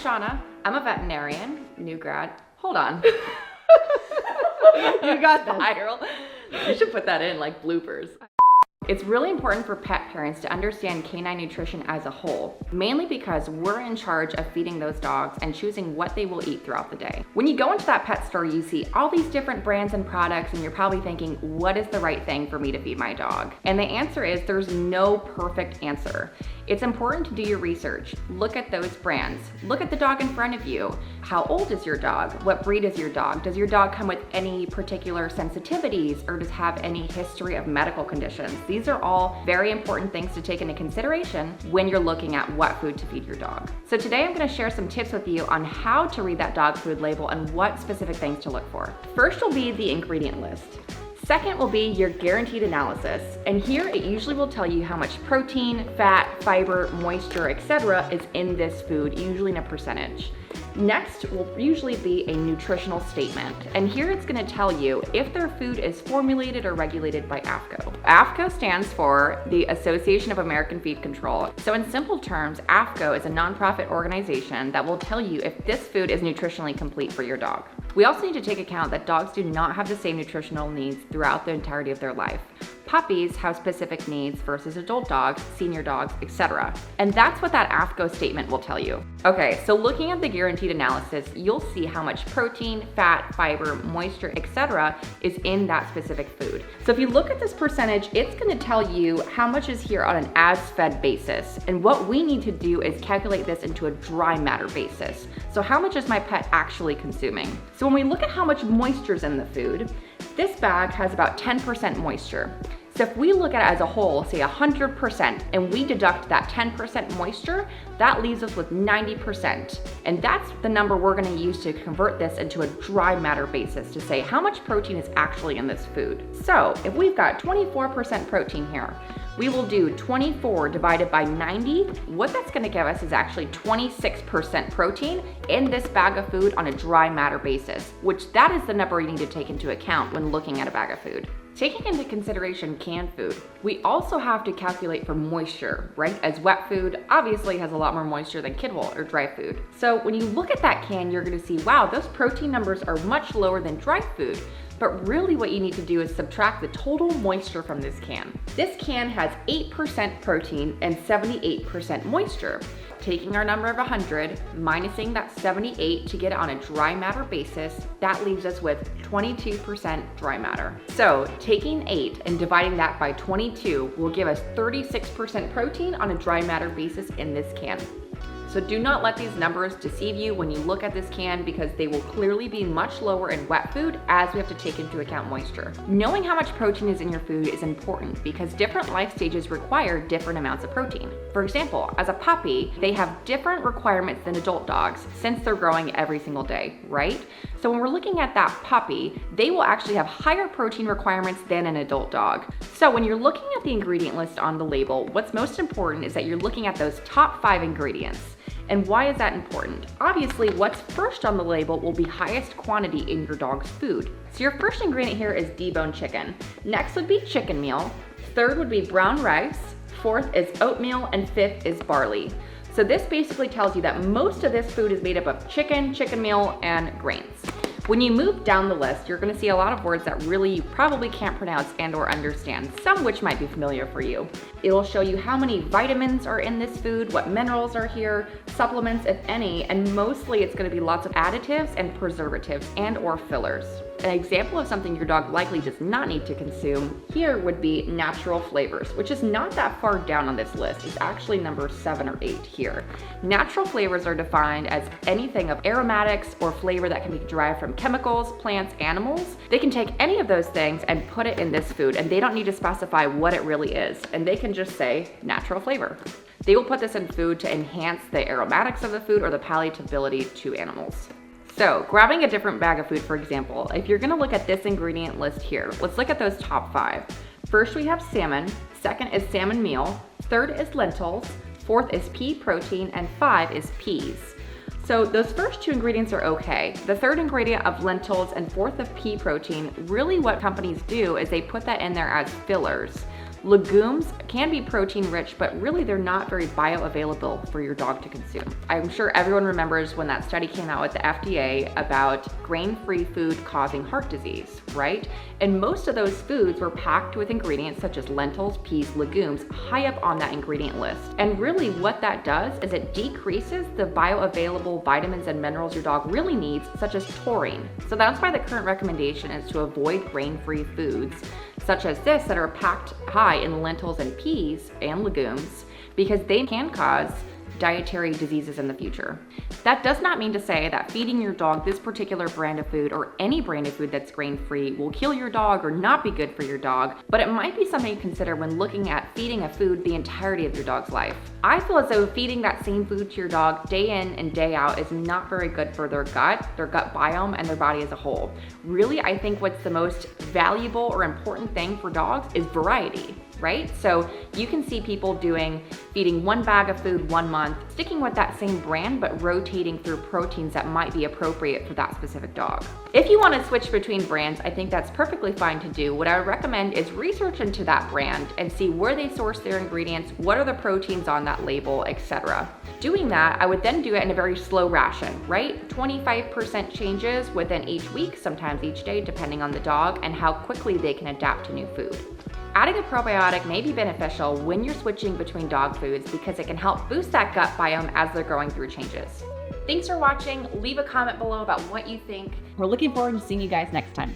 Shauna. I'm a veterinarian, new grad. Hold on. You got this. Viral. You should put that in like bloopers. It's really important for pet parents to understand canine nutrition as a whole, mainly because we're in charge of feeding those dogs and choosing what they will eat throughout the day. When you go into that pet store, you see all these different brands and products, and you're probably thinking, what is the right thing for me to feed my dog? And the answer is there's no perfect answer. It's important to do your research. Look at those brands. Look at the dog in front of you. How old is your dog? What breed is your dog? Does your dog come with any particular sensitivities or does have any history of medical conditions? These are all very important things to take into consideration when you're looking at what food to feed your dog. So today I'm going to share some tips with you on how to read that dog food label and what specific things to look for. First will be the ingredient list. Second will be your guaranteed analysis, and here it usually will tell you how much protein, fat, fiber, moisture, etc. is in this food, usually in a percentage. Next will usually be a nutritional statement, and here it's going to tell you if their food is formulated or regulated by AAFCO. AAFCO stands for the Association of American Feed Control. So in simple terms, AAFCO is a nonprofit organization that will tell you if this food is nutritionally complete for your dog. We also need to take account that dogs do not have the same nutritional needs throughout the entirety of their life. Puppies have specific needs versus adult dogs, senior dogs, etc. And that's what that AAFCO statement will tell you. Okay, so looking at the guaranteed analysis, you'll see how much protein, fat, fiber, moisture, etc. is in that specific food. So if you look at this percentage, it's going to tell you how much is here on an as-fed basis. And what we need to do is calculate this into a dry matter basis. So how much is my pet actually consuming? So when we look at how much moisture is in the food, this bag has about 10% moisture. So if we look at it as a whole, say 100%, and we deduct that 10% moisture, that leaves us with 90%. And that's the number we're gonna use to convert this into a dry matter basis to say how much protein is actually in this food. So if we've got 24% protein here, we will do 24 divided by 90. What that's gonna give us is actually 26% protein in this bag of food on a dry matter basis, which that is the number you need to take into account when looking at a bag of food. Taking into consideration canned food, we also have to calculate for moisture, right? As wet food obviously has a lot more moisture than kibble or dry food. So when you look at that can, you're gonna see, wow, those protein numbers are much lower than dry food. But really what you need to do is subtract the total moisture from this can. This can has 8% protein and 78% moisture. Taking our number of 100, minusing that 78 to get it on a dry matter basis, that leaves us with 22% dry matter. So taking 8 and dividing that by 22 will give us 36% protein on a dry matter basis in this can. So do not let these numbers deceive you when you look at this can, because they will clearly be much lower in wet food as we have to take into account moisture. Knowing how much protein is in your food is important because different life stages require different amounts of protein. For example, as a puppy, they have different requirements than adult dogs since they're growing every single day, right? So when we're looking at that puppy, they will actually have higher protein requirements than an adult dog. So when you're looking at the ingredient list on the label, what's most important is that you're looking at those top 5 ingredients. And why is that important? Obviously, what's first on the label will be highest quantity in your dog's food. So your first ingredient here is deboned chicken. Next would be chicken meal. Third would be brown rice. Fourth is oatmeal, and fifth is barley. So this basically tells you that most of this food is made up of chicken, chicken meal, and grains. When you move down the list, you're gonna see a lot of words that really you probably can't pronounce and or understand, some which might be familiar for you. It'll show you how many vitamins are in this food, what minerals are here, supplements if any, and mostly it's gonna be lots of additives and preservatives and or fillers. An example of something your dog likely does not need to consume here would be natural flavors, which is not that far down on this list. It's actually number 7 or 8 here. Natural flavors are defined as anything of aromatics or flavor that can be derived from chemicals, plants, animals. They can take any of those things and put it in this food, and they don't need to specify what it really is, and they can just say natural flavor. They will put this in food to enhance the aromatics of the food or the palatability to animals. So grabbing a different bag of food, for example, if you're gonna look at this ingredient list here, let's look at those top 5. First we have salmon, second is salmon meal, third is lentils, fourth is pea protein, and 5 is peas. So those first 2 ingredients are okay. The third ingredient of lentils and fourth of pea protein, really what companies do is they put that in there as fillers. Legumes can be protein rich, but really they're not very bioavailable for your dog to consume. I'm sure everyone remembers when that study came out with the FDA about grain-free food causing heart disease, right? And most of those foods were packed with ingredients such as lentils, peas, legumes, high up on that ingredient list. And really what that does is it decreases the bioavailable vitamins and minerals your dog really needs, such as taurine. So that's why the current recommendation is to avoid grain-free foods such as this that are packed high in lentils and peas and legumes, because they can cause dietary diseases in the future. That does not mean to say that feeding your dog this particular brand of food or any brand of food that's grain-free will kill your dog or not be good for your dog, but it might be something to consider when looking at feeding a food the entirety of your dog's life. I feel as though feeding that same food to your dog day in and day out is not very good for their gut biome, and their body as a whole. Really, I think what's the most valuable or important thing for dogs is variety, right? So you can see people feeding one bag of food 1 month, sticking with that same brand, but rotating through proteins that might be appropriate for that specific dog. If you want to switch between brands, I think that's perfectly fine to do. What I would recommend is research into that brand and see where they source their ingredients, what are the proteins on that label, etc. Doing that, I would then do it in a very slow ration, right? 25% changes within each week, sometimes each day, depending on the dog and how quickly they can adapt to new food. Adding a probiotic may be beneficial when you're switching between dog foods because it can help boost that gut biome as they're going through changes. Thanks for watching. Leave a comment below about what you think. We're looking forward to seeing you guys next time.